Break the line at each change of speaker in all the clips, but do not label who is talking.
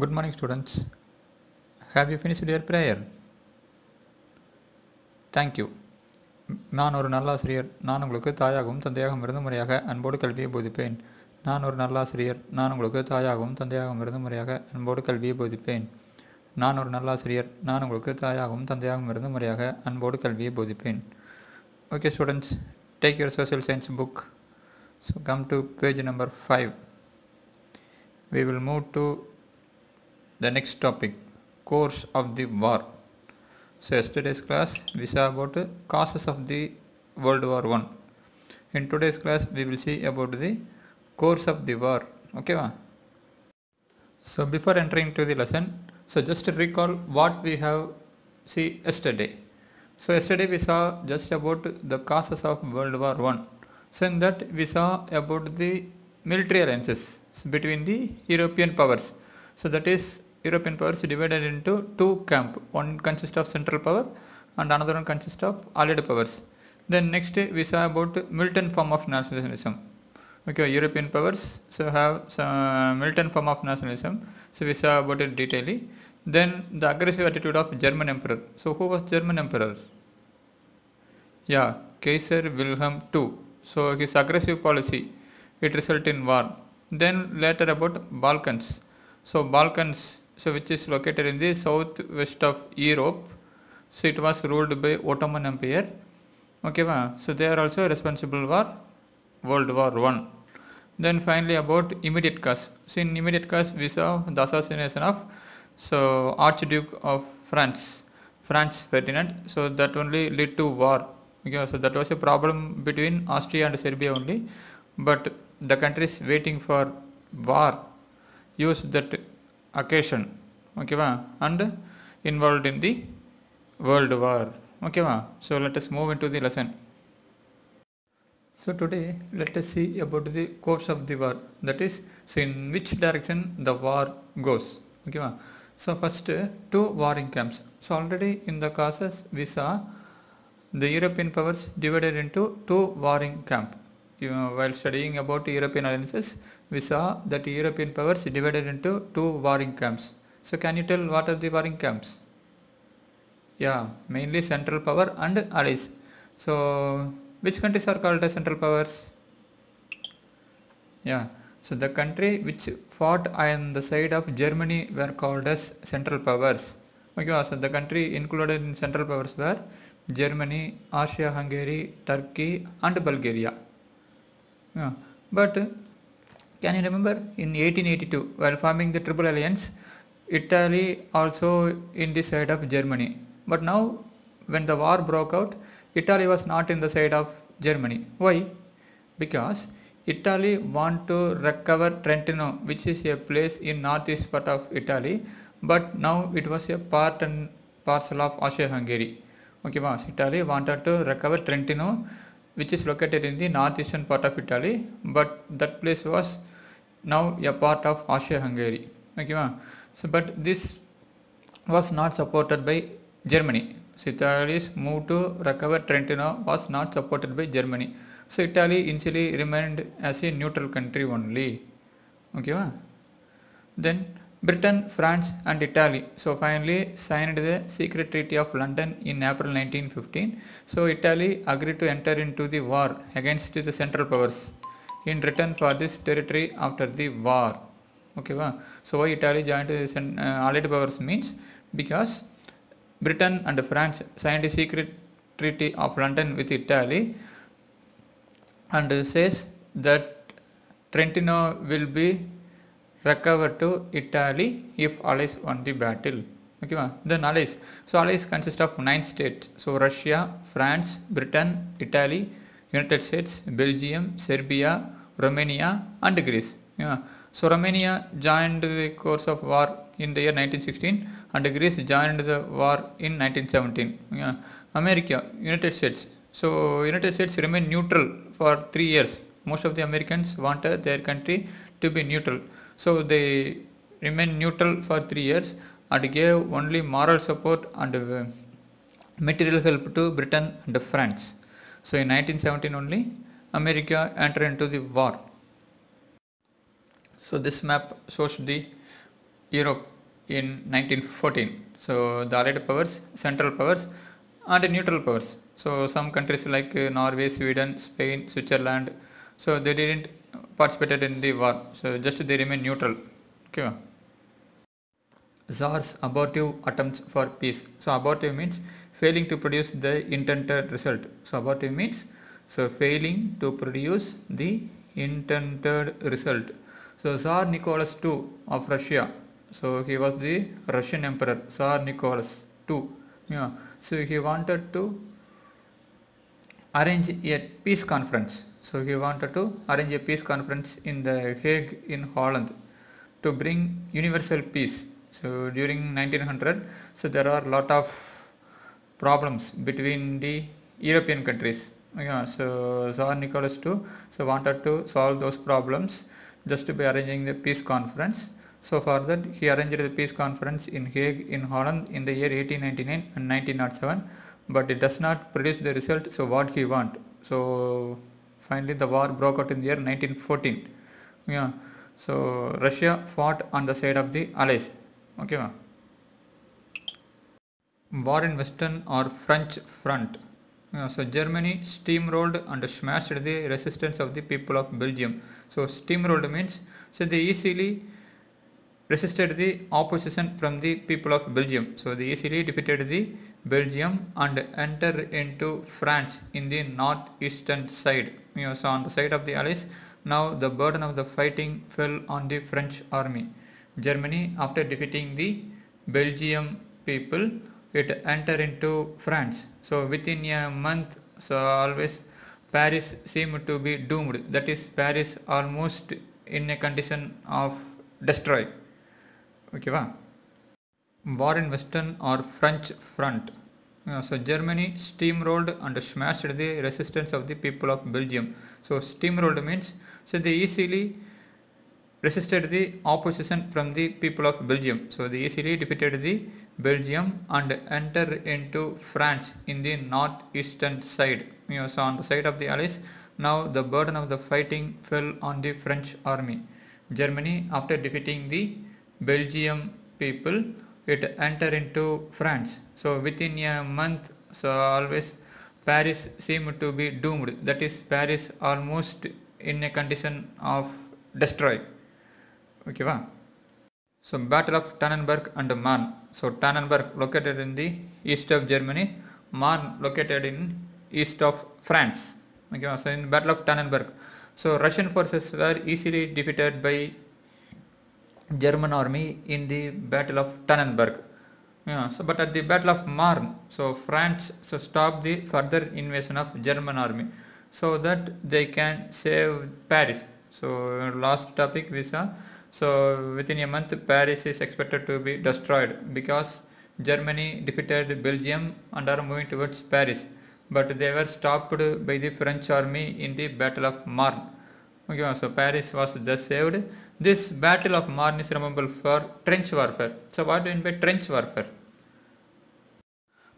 Good morning, students. Have you finished your prayer? Thank you. நான் ஒரு நல்லாசிரியர். நான் உங்களுக்கு தாயாகவும் தந்தையாகவும் இருந்து முறையாக அன்போடு கல்வியை போதிப்பேன். நான் ஒரு நல்லாசிரியர். நான் உங்களுக்கு தாயாகவும் தந்தையாகவும் இருந்து முறையாக அன்போடு கல்வியை போதிப்பேன். நான் ஒரு நல்லாசிரியர். நான் உங்களுக்கு தாயாகவும் தந்தையாகவும் இருந்து முறையாக அன்போடு கல்வியை போதிப்பேன். Okay, students, take your social science book. So come to page number 5. We will move to the next topic, course of the war. So yesterday's class we saw about causes of the World War I. In today's class we will see about the course of the war. Okay va? So before entering to the lesson, so just to recall what we have see yesterday. So yesterday we saw just about the causes of World War I. So in that we saw about the military alliances between the European powers. So that is European powers divided into two camps. One consists of Central Power and another one consists of Allied powers. Then next we saw about militant form of nationalism. Okay, European powers so have some militant form of nationalism. So we saw about it detailedly. Then the aggressive attitude of German Emperor. So who was German Emperor? Yeah, Kaiser Wilhelm II. So his aggressive policy, it resulted in war. Then later about Balkans. So Balkans, so which is located in the southwest of Europe. So it was ruled by Ottoman Empire. Okay, so they are also responsible for World War I. Then finally about immediate cause. So in immediate cause we saw the assassination of Archduke of France, Franz Ferdinand. So that only led to war. Okay, so that was a problem between Austria and Serbia only. But the countries waiting for war used that occasion, okay va, and involved in the world war. Okay va, so let us move into the lesson. So today let us see about the course of the war, that is, so in which direction the war goes. Okay va. So first two warring camps. So already in the causes we saw the European powers divided into two warring camps. While studying about European alliances, we saw that European powers divided into two warring camps. So can you tell what are the warring camps? Yeah, mainly Central Power and Allies. So which countries are called as Central Powers? Yeah, so the country which fought on the side of Germany were called as Central Powers. Okay, so the country included in Central Powers were Germany, Austria-Hungary, Turkey and Bulgaria. Yeah. But can you remember in 1882 while forming the Triple Alliance, Italy also in the side of Germany. But now when the war broke out, Italy was not in the side of Germany. Why? Because Italy want to recover Trentino, which is a place in northeast part of Italy, but now it was a part and parcel of Austria-Hungary. Okay, so Italy wanted to recover Trentino, which is located in the northeastern part of Italy, but that place was now a part of Austria-Hungary. Okay, so but this was not supported by Germany. So Italy's move to recover Trentino was not supported by Germany. So Italy initially remained as a neutral country only. Okay, then Britain, France and Italy so finally signed the secret treaty of London in April 1915. So Italy agreed to enter into the war against the Central Powers in return for this territory after the war. Okay, so why Italy joined the Allied Powers means because Britain and France signed a secret treaty of London with Italy and says that Trentino will be recover to Italy if Allies won the battle. Okay, then Allies. So Allies consist of 9 states. So Russia, France, Britain, Italy, United States, Belgium, Serbia, Romania and Greece. Yeah. So Romania joined the course of war in the year 1916 and Greece joined the war in 1917. Yeah. America, United States. So United States remained neutral for 3 years. Most of the Americans wanted their country to be neutral. So they remained neutral for 3 years and gave only moral support and material help to Britain and France. So in 1917 only America entered into the war. So this map shows the Europe in 1914. So the Allied powers, Central powers and neutral powers. So some countries like Norway, Sweden, Spain, Switzerland, so they didn't participated in the war. So just they remain neutral. Okay. Tsar's abortive attempts for peace. So abortive means failing to produce the intended result. So abortive means failing to produce the intended result. So Tsar Nicholas II of Russia. So he was the Russian emperor, Tsar Nicholas II. Yeah. So he wanted to arrange a peace conference. So he wanted to arrange a peace conference in The Hague in Holland to bring universal peace. So during 1900, so there are a lot of problems between the European countries. Yeah, so Tsar Nicholas II wanted to solve those problems just by arranging the peace conference. So for that he arranged the peace conference in Hague in Holland in the year 1899 and 1907, but it does not produce the result so what he want. So finally the war broke out in the year 1914. Yeah. So Russia fought on the side of the Allies. Okay. War in Western or French front. So Germany steamrolled and smashed the resistance of the people of Belgium. So steamrolled means they easily resisted the opposition from the people of Belgium. So they easily defeated the Belgium and entered into France in the northeastern side. So on the side of the Allies, now the burden of the fighting fell on the French army. Germany, after defeating the Belgium people, it entered into France. So within a month, always Paris seemed to be doomed. That is, Paris almost in a condition of destroy. Okay, va? War in Western or French front. So Germany steamrolled and smashed the resistance of the people of Belgium. So steamrolled means they easily resisted the opposition from the people of Belgium. So they easily defeated the Belgium and entered into France in the northeastern side. So on the side of the Allies, now the burden of the fighting fell on the French army. Germany, after defeating the Belgium people, it entered into France. So within a month, always Paris seemed to be doomed. That is, Paris almost in a condition of destroy. Okay, va? So Battle of Tannenberg and Marne. So Tannenberg located in the east of Germany, Marne located in east of France. Okay, so in Battle of Tannenberg, so Russian forces were easily defeated by German army in the Battle of Tannenberg. Yeah, so but at the Battle of Marne, so France stopped the further invasion of German army so that they can save Paris. So last topic we saw. So within a month Paris is expected to be destroyed because Germany defeated Belgium and are moving towards Paris, but they were stopped by the French army in the Battle of Marne. Okay, so Paris was thus saved. This Battle of Marne is remembered for trench warfare. So what do you mean by trench warfare?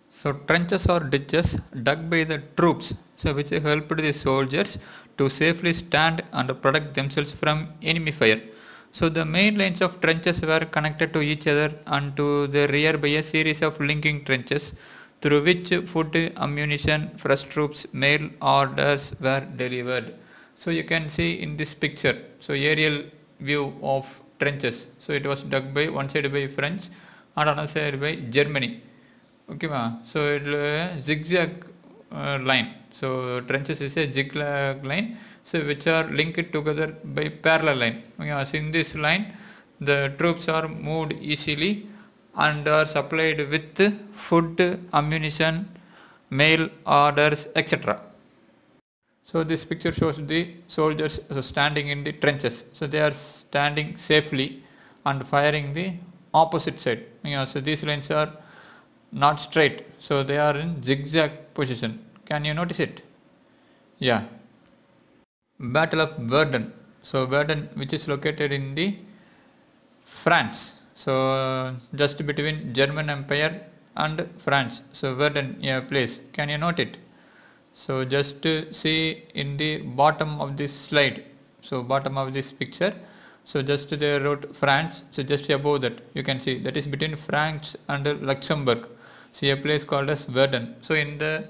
So trenches or ditches dug by the troops, so which helped the soldiers to safely stand and protect themselves from enemy fire. So the main lines of trenches were connected to each other and to the rear by a series of linking trenches through which food, ammunition, fresh troops, mail orders were delivered. So you can see in this picture, so aerial view of trenches. So it was dug by one side by French and another side by Germany. Okay, so it a zigzag line. So trenches is a zigzag line, so which are linked together by parallel line. Okay, so in this line, the troops are moved easily and are supplied with food, ammunition, mail orders, etc. So this picture shows the soldiers standing in the trenches. So they are standing safely and firing the opposite side. So these lines are not straight, so they are in zigzag position. Can you notice it? Yeah. Battle of Verdun. So Verdun, which is located in the France. So just between German Empire and France. So Verdun, yeah, place. Can you note it? So just see in the bottom of this slide. So bottom of this picture. So just they wrote France. So just above that you can see that is between France and Luxembourg. See a place called as Verdun. So in the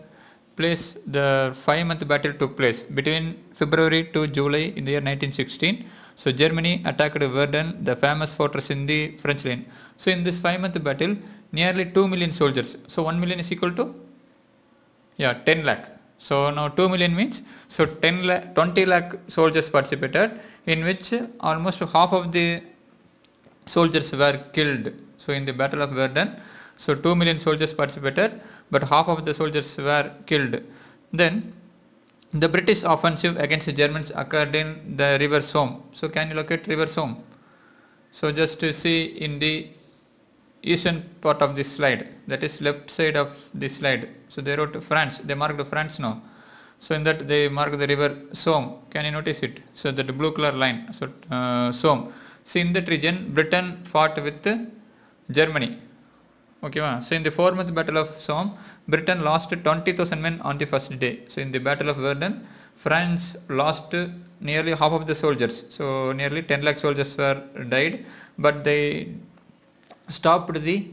place the 5-month battle took place between February to July in the year 1916. So Germany attacked Verdun, the famous fortress in the French line. So in this 5-month battle, nearly 2 million soldiers. So 1 million is equal to 10 lakh. So now 2 million means, so 20 lakh soldiers participated, in which almost half of the soldiers were killed. So in the battle of Verdun, so 2 million soldiers participated, but half of the soldiers were killed. Then the British offensive against the Germans occurred in the river Somme. So can you locate river Somme? So just to see in the eastern part of this slide, that is left side of this slide. So they wrote France, they marked France now. So in that they marked the river Somme. Can you notice it? So that blue color line, so Somme. See in that region Britain fought with Germany. Okay, so in the 4-month battle of Somme, Britain lost 20,000 men on the first day. So in the battle of Verdun, France lost nearly half of the soldiers. So nearly 10 lakh soldiers were died, but they stopped the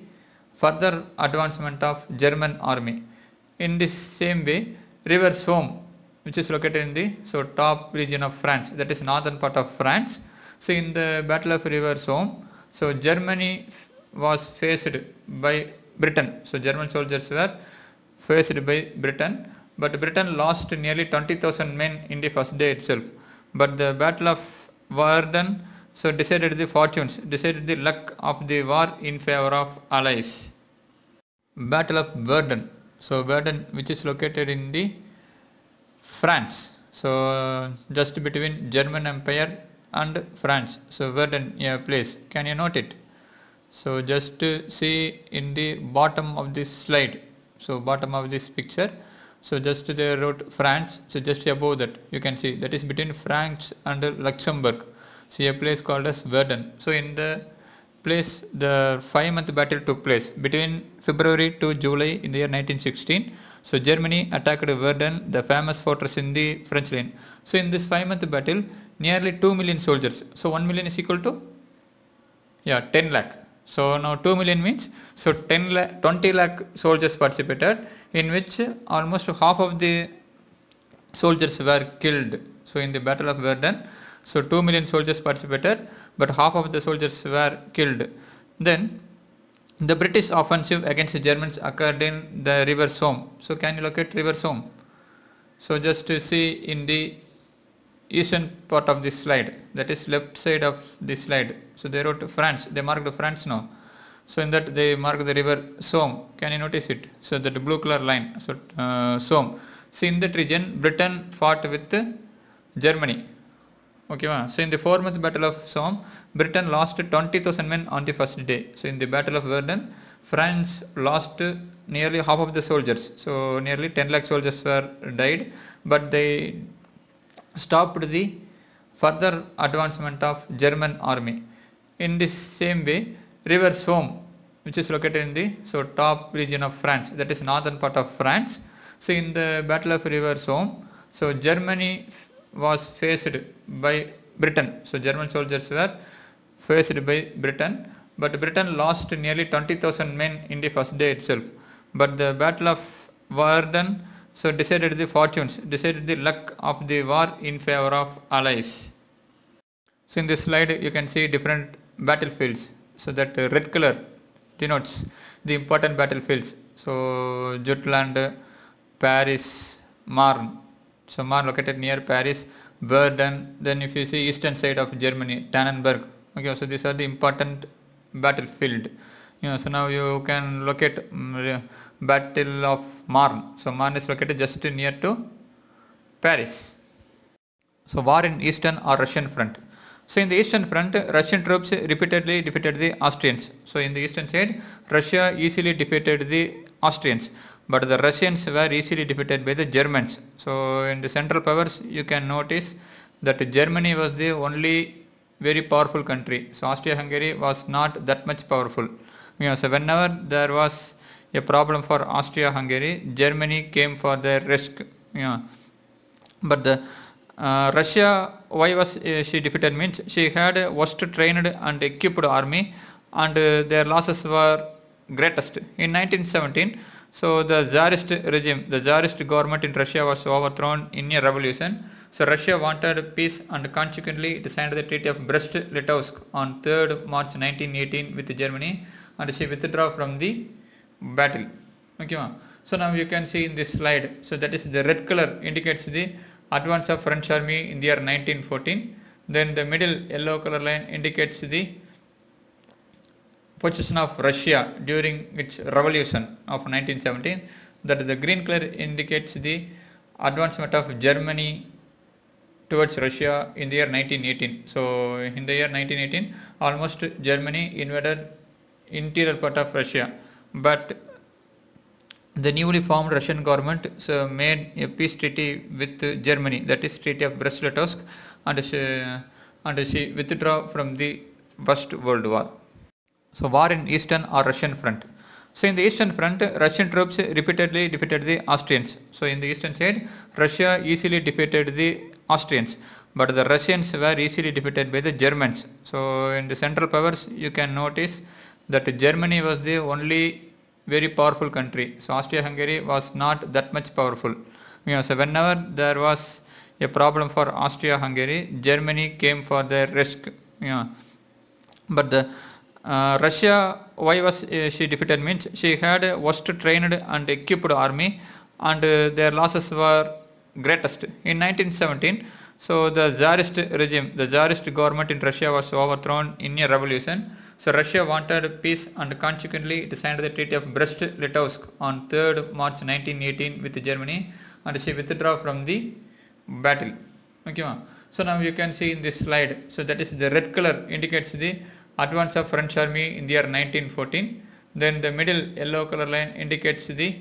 further advancement of German army. In this same way, river Somme, which is located in the top region of France, that is northern part of France. So in the battle of river Somme, so Germany was faced by Britain. So German soldiers were faced by Britain, but Britain lost nearly 20,000 men in the first day itself. But the battle of Verdun so decided the fortunes, decided the luck of the war in favor of allies. Battle of Verdun. So Verdun, which is located in the France. So just between German Empire and France. So Verdun, a place. Can you note it? So just see in the bottom of this slide. So bottom of this picture. So just they wrote France. So just above that you can see that is between France and Luxembourg. See a place called as Verdun. So in the place the 5-month battle took place between February to July in the year 1916. So Germany attacked Verdun, the famous fortress in the French line. So in this 5-month battle, nearly 2 million soldiers. So 1 million is equal to 10 lakh. So now 2 million means, so 20 lakh soldiers participated, in which almost half of the soldiers were killed. So in the battle of Verdun, so 2 million soldiers participated, but half of the soldiers were killed. Then the British offensive against the Germans occurred in the river Somme. So can you locate river Somme? So just to see in the eastern part of this slide, that is left side of this slide. So they wrote France, they marked France now. So in that they marked the river Somme. Can you notice it? So that blue color line, so Somme. See in that region Britain fought with Germany. Okay, so in the 4-month battle of Somme, Britain lost 20,000 men on the first day. So in the battle of Verdun, France lost nearly half of the soldiers. So nearly 10 lakh soldiers were died, but they stopped the further advancement of German army. In this same way, river Somme, which is located in the top region of France, that is northern part of France. So in the battle of river Somme, so Germany was faced by Britain. So German soldiers were faced by Britain, but Britain lost nearly 20,000 men in the first day itself. But the battle of Verdun so decided the fortunes, decided the luck of the war in favor of allies. So in this slide you can see different battlefields. So that red color denotes the important battlefields. So Jutland, Paris, Marne. So Marne located near Paris, Verdun. Then if you see eastern side of Germany, Tannenberg. Okay, so these are the important battlefield. So now you can locate Battle of Marne. So Marne is located just near to Paris. So war in Eastern or Russian front. So in the Eastern front, Russian troops repeatedly defeated the Austrians. So in the eastern side, Russia easily defeated the Austrians, but the Russians were easily defeated by the Germans. So in the Central Powers, you can notice that Germany was the only very powerful country. So Austria-Hungary was not that much powerful. So whenever there was a problem for Austria-Hungary, Germany came for their rescue. But the Russia, why was she defeated means she had a worst trained and equipped army, and their losses were greatest. In 1917, so the Tsarist regime, the Tsarist government in Russia was overthrown in a revolution. So Russia wanted peace and consequently it signed the Treaty of Brest-Litovsk on 3rd March 1918 with Germany, and she withdrew from the battle. Okay, so now you can see in this slide, so that is the red color indicates the advance of French army in the year 1914. Then the middle yellow color line indicates the position of Russia during its revolution of 1917. That is the green color indicates the advancement of Germany towards Russia in the year 1918. So in the year 1918, almost Germany invaded interior part of Russia, but the newly formed Russian government made a peace treaty with Germany, that is Treaty of Brest-Litovsk, and she withdrew from the First World War. So war in Eastern or Russian front. So in the Eastern front, Russian troops repeatedly defeated the Austrians. So in the eastern side, Russia easily defeated the Austrians, but the Russians were easily defeated by the Germans. So in the Central Powers, you can notice that Germany was the only very powerful country. So Austria-Hungary was not that much powerful. So whenever there was a problem for Austria-Hungary, Germany came for their rescue. But the Russia, why was she defeated means she had a worst trained and equipped army, and their losses were greatest. In 1917, so the Tsarist regime, the Tsarist government in Russia was overthrown in a revolution. So Russia wanted peace and consequently it signed the Treaty of Brest-Litovsk on 3rd March 1918 with Germany, and she withdrew from the battle. Okay, so now you can see in this slide, so that is the red color indicates the advance of French army in the year 1914. Then the middle yellow color line indicates the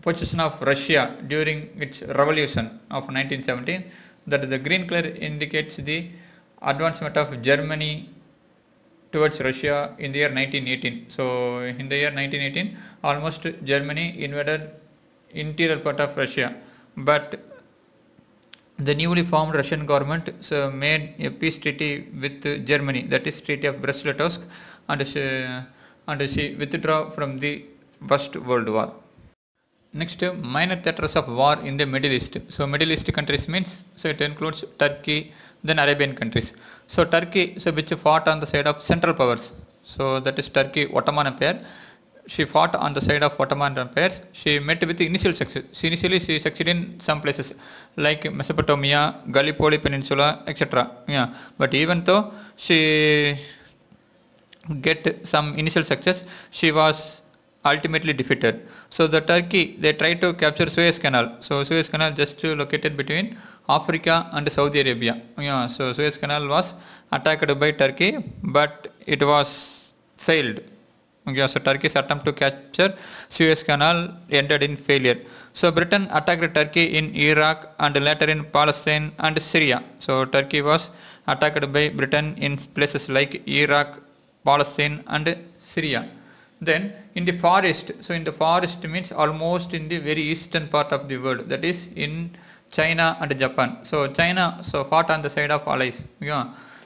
position of Russia during its revolution of 1917. That is the green color indicates the advancement of Germany towards Russia in the year 1918. So in the year 1918, almost Germany invaded interior part of Russia, but the newly formed Russian government made a peace treaty with Germany, that is Treaty of Brest-Litovsk, and she withdrew from the First World War. Next, minor theatres of war in the Middle East. So Middle East countries means, so it includes Turkey, then Arabian countries. So Turkey, so which fought on the side of Central Powers. So that is Turkey, Ottoman Empire. She fought on the side of Ottoman Empire. She met with initial success. Initially she succeeded in some places like Mesopotamia, Gallipoli Peninsula, etc. But even though she get some initial success, she was ultimately defeated. So the Turkey, they tried to capture Suez Canal. So Suez Canal just located between Africa and Saudi Arabia. So Suez Canal was attacked by Turkey, but it was failed. So Turkey's attempt to capture Suez Canal ended in failure. So Britain attacked Turkey in Iraq and later in Palestine and Syria. So Turkey was attacked by Britain in places like Iraq, Palestine and Syria. Then in the Far East, so in the Far East means almost in the very eastern part of the world, that is in China and Japan. So China fought on the side of allies.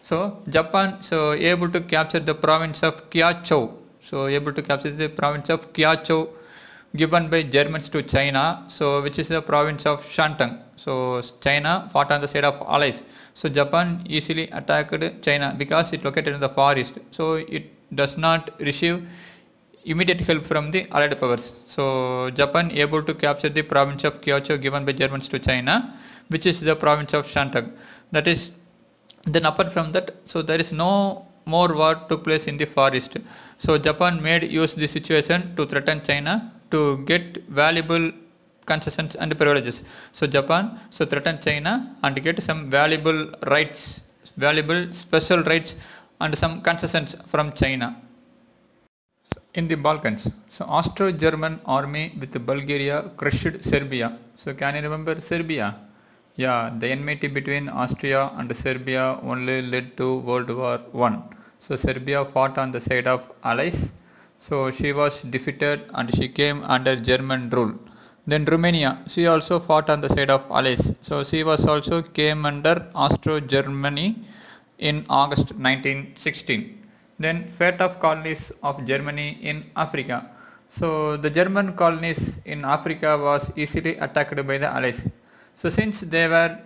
So Japan able to capture the province of Kyachou. So able to capture the province of Kyachou given by Germans to China, so which is the province of Shantung. So China fought on the side of allies. So Japan easily attacked China because it located in the Far East. So it does not receive immediate help from the Allied powers. So Japan able to capture the province of Kyachou given by Germans to China, which is the province of Shantung. That is, then apart from that, so there is no more war took place in the Far East. So Japan made use the situation to threaten China to get valuable concessions and privileges. So Japan threatened China and get some valuable rights, valuable special rights and some concessions from China. In the Balkans, so Austro-German army with Bulgaria crushed Serbia. So can you remember Serbia? Yeah, the enmity between Austria and Serbia only led to World War I. So Serbia fought on the side of allies. So she was defeated and she came under German rule. Then Romania, she also fought on the side of Allies. So she was also came under Austro-Germany in August 1916. Then fate of colonies of Germany in Africa. So the German colonies in Africa was easily attacked by the Allies. So since they were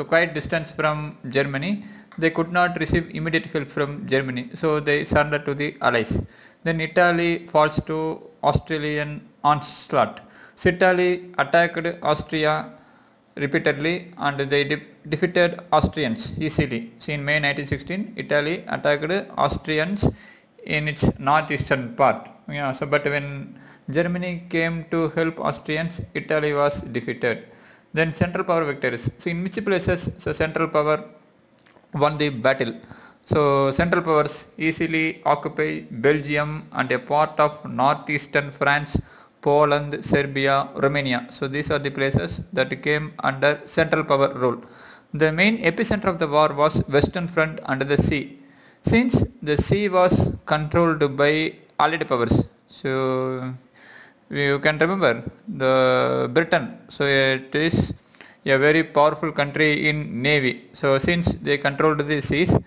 quite distance from Germany, they could not receive immediate help from Germany. So they surrendered to the Allies. Then Italy falls to Australian onslaught. So Italy attacked Austria repeatedly and they defeated Austrians easily. So in May 1916, Italy attacked Austrians in its northeastern part. But when Germany came to help Austrians, Italy was defeated. Then Central Power victories. So in which places Central Power won the battle? So Central Powers easily occupy Belgium and a part of northeastern France, Poland, Serbia, Romania. So these are the places that came under Central Power rule. The main epicenter of the war was Western Front under the sea. Since the sea was controlled by Allied powers, so you can remember the Britain. So it is a very powerful country in navy. So since they controlled the seas,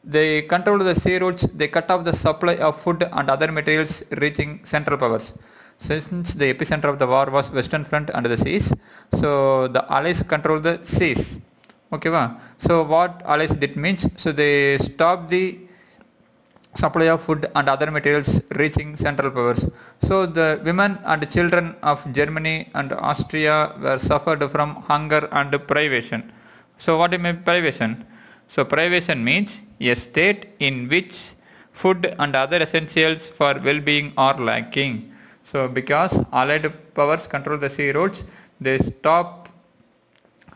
they controlled the sea routes, they cut off the supply of food and other materials reaching Central Powers. Since the epicenter of the war was Western Front under the seas, so the Allies controlled the seas. Okay, so what Allies did means, so they stopped the supply of food and other materials reaching Central Powers. So the women and children of Germany and Austria were suffered from hunger and privation. So what do you mean privation? So privation means a state in which food and other essentials for well-being are lacking. So because Allied powers control the sea routes, they stop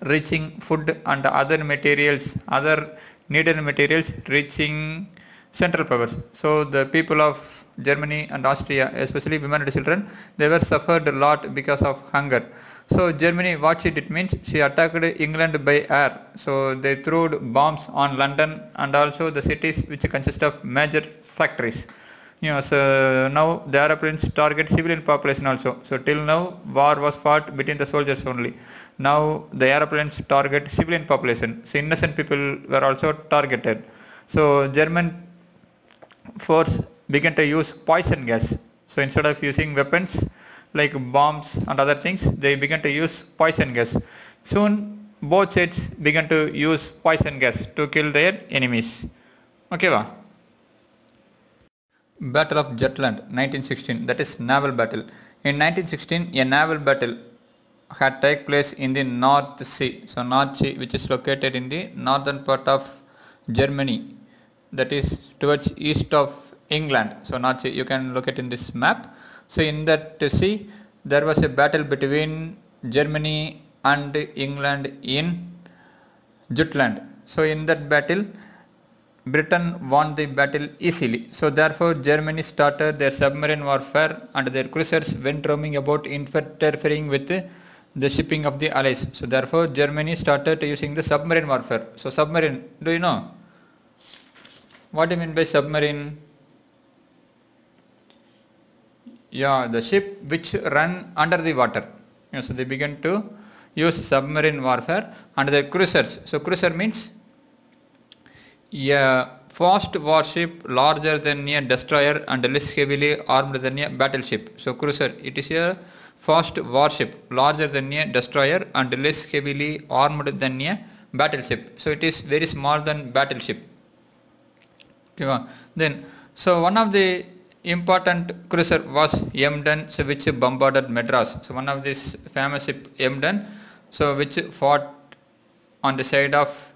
reaching food and other needed materials reaching Central Powers. So the people of Germany and Austria, especially women and children, they were suffered a lot because of hunger. So Germany, what she did means, she attacked England by air. So they threw bombs on London and also the cities which consist of major factories. So now the airplanes target civilian population also. So till now war was fought between the soldiers only. Now the airplanes target civilian population. So innocent people were also targeted. So German force began to use poison gas. So instead of using weapons like bombs and other things, they began to use poison gas. Soon both sides began to use poison gas to kill their enemies. Okay, Battle of Jutland 1916, that is naval battle. In 1916, a naval battle had taken place in the North Sea. So North Sea, which is located in the northern part of Germany, that is towards east of England. So North Sea, you can look at in this map. So in that sea, there was a battle between Germany and England in Jutland. So in that battle, Britain won the battle easily. So therefore Germany started their submarine warfare and their cruisers went roaming about interfering with the shipping of the Allies. So therefore Germany started using the submarine warfare. So submarine, do you know? What do you mean by submarine? Yeah, the ship which run under the water. So they began to use submarine warfare and their cruisers. So cruiser means a fast warship larger than a destroyer and less heavily armed than a battleship. So cruiser, it is a fast warship larger than a destroyer and less heavily armed than a battleship. So it is very small than battleship. Okay, then so one of the important cruiser was Emden, so which bombarded Madras. So one of this famous ship Emden, so which fought on the side of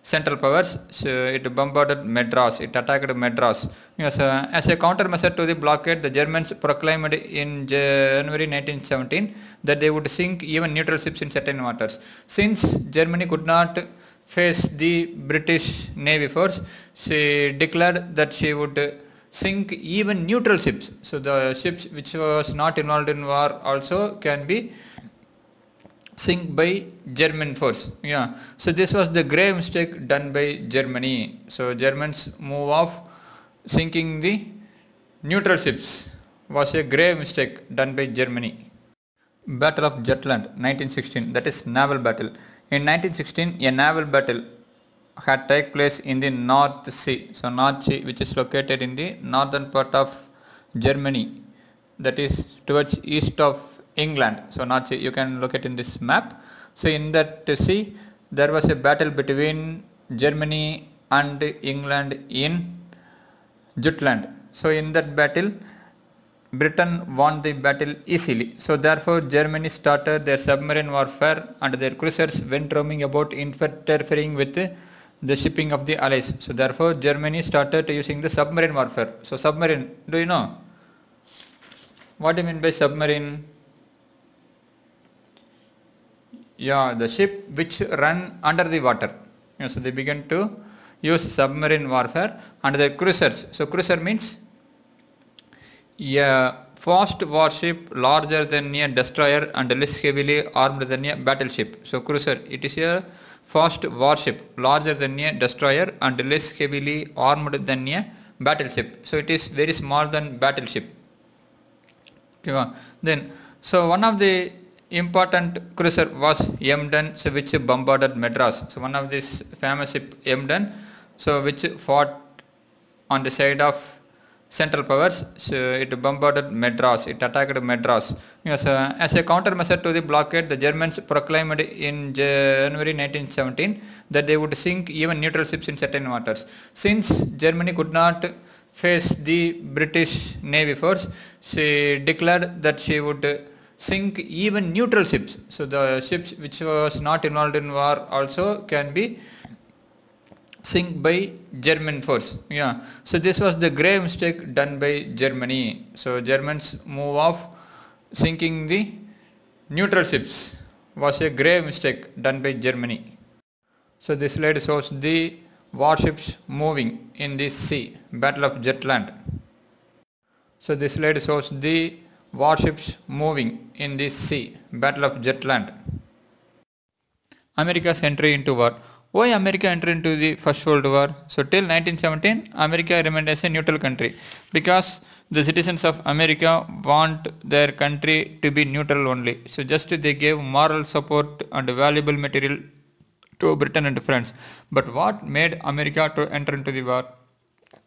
Central Powers. So it bombarded Madras, it attacked Madras. Yes, as a countermeasure to the blockade, the Germans proclaimed in January 1917 that they would sink even neutral ships in certain waters. Since Germany could not face the British Navy force, she declared that she would sink even neutral ships. So the ships which was not involved in war also can be sink by German force. Yeah. So this was the grave mistake done by Germany. So Germans move off sinking the neutral ships was a grave mistake done by Germany. Battle of Jutland, 1916, that is naval battle. In 1916, a naval battle had taken place in the North Sea. So North Sea, which is located in the northern part of Germany, that is towards east of England. So North Sea, you can look at in this map. So in that sea, there was a battle between Germany and England in Jutland. So in that battle, Britain won the battle easily. So therefore Germany started their submarine warfare and their cruisers went roaming about interfering with the shipping of the Allies. So therefore Germany started using the submarine warfare. So submarine, do you know? What do you mean by submarine? Yeah, the ship which run under the water. Yeah, so they began to use submarine warfare and their cruisers. So cruiser means a fast warship larger than a destroyer and less heavily armed than a battleship. So cruiser, it is a fast warship larger than a destroyer and less heavily armed than a battleship. So it is very small than battleship. Okay, then so one of the important cruiser was Emden, so which bombarded Madras. So one of this famous ship Emden, so which fought on the side of Central Powers. So it bombarded Madras, it attacked Madras. Yes, as a countermeasure to the blockade, the Germans proclaimed in January 1917 that they would sink even neutral ships in certain waters. Since Germany could not face the British Navy force, she declared that she would sink even neutral ships. So the ships which was not involved in war also can be sink by German force. Yeah. So this was the grave mistake done by Germany. So Germans move off sinking the neutral ships was a grave mistake done by Germany. So this slide shows the warships moving in this sea, Battle of Jutland. So this slide shows the warships moving in this sea, Battle of Jutland. America's entry into war. Why America entered into the First World War? So till 1917, America remained as a neutral country because the citizens of America want their country to be neutral only. So just they gave moral support and valuable material to Britain and France. But what made America to enter into the war?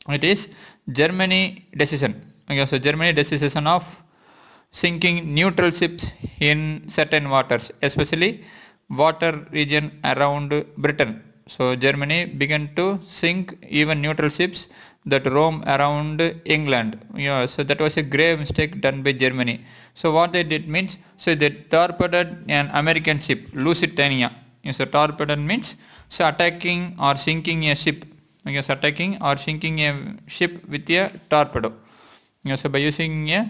It is Germany decision. Okay, so Germany decision of sinking neutral ships in certain waters, especially water region around Britain. So Germany began to sink even neutral ships that roam around England. Yeah, so that was a grave mistake done by Germany. So what they did means, so they torpedoed an American ship, Lusitania. So torpedoed means so attacking or sinking a ship. Okay, so attacking or sinking a ship with a torpedo. So by using a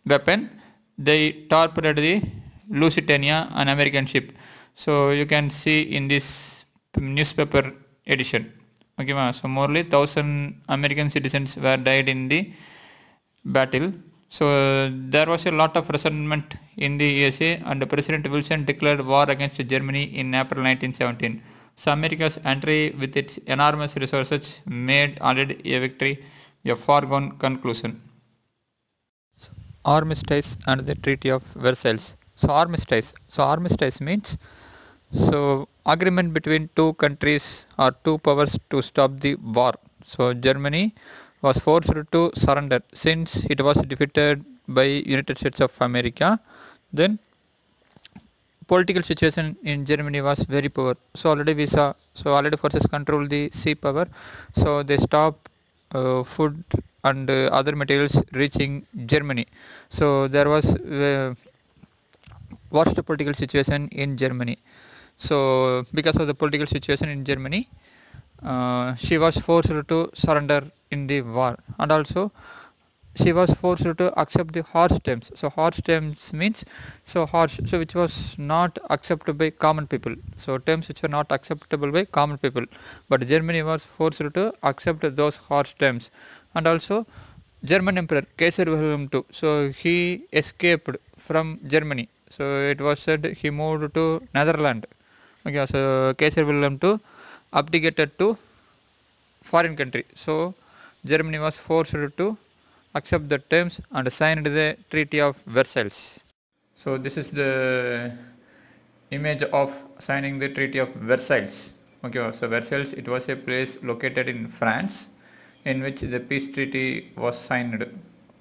weapon, they torpedoed the Lusitania, an American ship. So you can see in this newspaper edition. Okay, so morely 1,000 American citizens were died in the battle. So there was a lot of resentment in the USA, and President Wilson declared war against Germany in April 1917. So America's entry with its enormous resources made already a victory a foregone conclusion. Armistice and the Treaty of Versailles. So armistice means so agreement between two countries or two powers to stop the war. So Germany was forced to surrender since it was defeated by United States of America. Then political situation in Germany was very poor. So already we saw, so already forces control the sea power. So they stopped food and other materials reaching Germany. So there was worst political situation in Germany. So because of the political situation in Germany, she was forced to surrender in the war, and also she was forced to accept the harsh terms. So harsh terms means so harsh, so which was not accepted by common people. So terms which were not acceptable by common people, but Germany was forced to accept those harsh terms. And also German Emperor Kaiser Wilhelm II, so he escaped from Germany. So it was said he moved to Netherlands. Okay, so Kaiser Wilhelm II abdicated to foreign country. So Germany was forced to accept the terms and signed the Treaty of Versailles. So this is the image of signing the Treaty of Versailles. Okay, so Versailles, it was a place located in France in which the peace treaty was signed.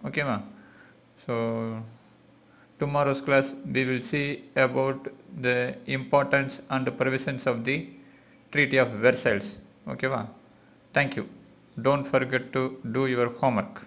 Okay, ma. So tomorrow's class we will see about the importance and provisions of the Treaty of Versailles. Okay, ma. Thank you. Don't forget to do your homework.